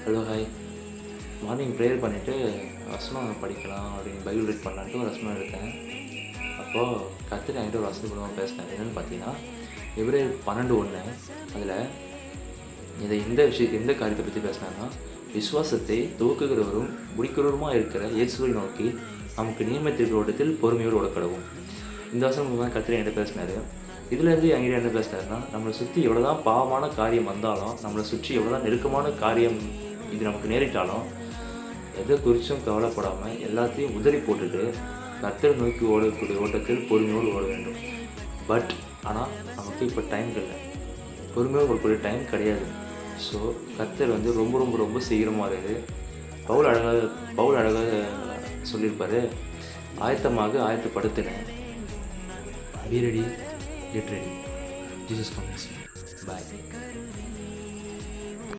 Hello hi. Morning prayer பண்ணிவிட்டு வசனம் படிக்கலாம் அப்படின்னு பைபிள் ரீட் பண்ணலான்ட்டு ஒரு வசனம் எடுத்தேன். அப்போது கர்த்தர் என்கிட்ட ஒரு வசனம் மூலமாக பேசினார். என்னென்னு பார்த்தீங்கன்னா, எபிரேயர் 12:1 அதில் எந்த காரியத்தை பற்றி பேசினாங்கன்னா, விசுவாசத்தை துவக்குகிறவரும் முடிக்கிறவருமா இருக்கிற இயேசுவை நோக்கி நமக்கு நியமித்திருக்கிற ஓட்டத்தில் பொறுமையோடு ஓடக்கடவும். இந்த வசனம் மூலமாக கர்த்தர் என்கிட்ட பேசினார். இதுலேருந்து என்கிட்ட என்ன பேசினாருன்னா, நம்மளை சுற்றி எவ்வளோ தான் பாவமான காரியம் வந்தாலும், நம்மளை சுற்றி எவ்வளோ தான் நெருக்கமான காரியம் இது நமக்கு நேரிட்டாலும், எதை குறித்தும் கவலைப்படாமல் எல்லாத்தையும் உதறி போட்டுட்டு கர்த்தரை நோக்கி ஓடக்கூடிய ஓட்டத்தில் பொறுமையோடு ஓட வேண்டும். ஆனால் நமக்கு இப்போ டைம் இல்லை, பொறுமையோடு ஓடக்கூடிய டைம் கிடையாது. ஸோ கர்த்தர் ரொம்ப ரொம்ப ரொம்ப சீக்கிரமாக இருக்குது. பவுல் அழகாக சொல்லியிருப்பார், ஆயத்தப்படுத்தினேன். Be ready, get ready. Jesus comes. Bye.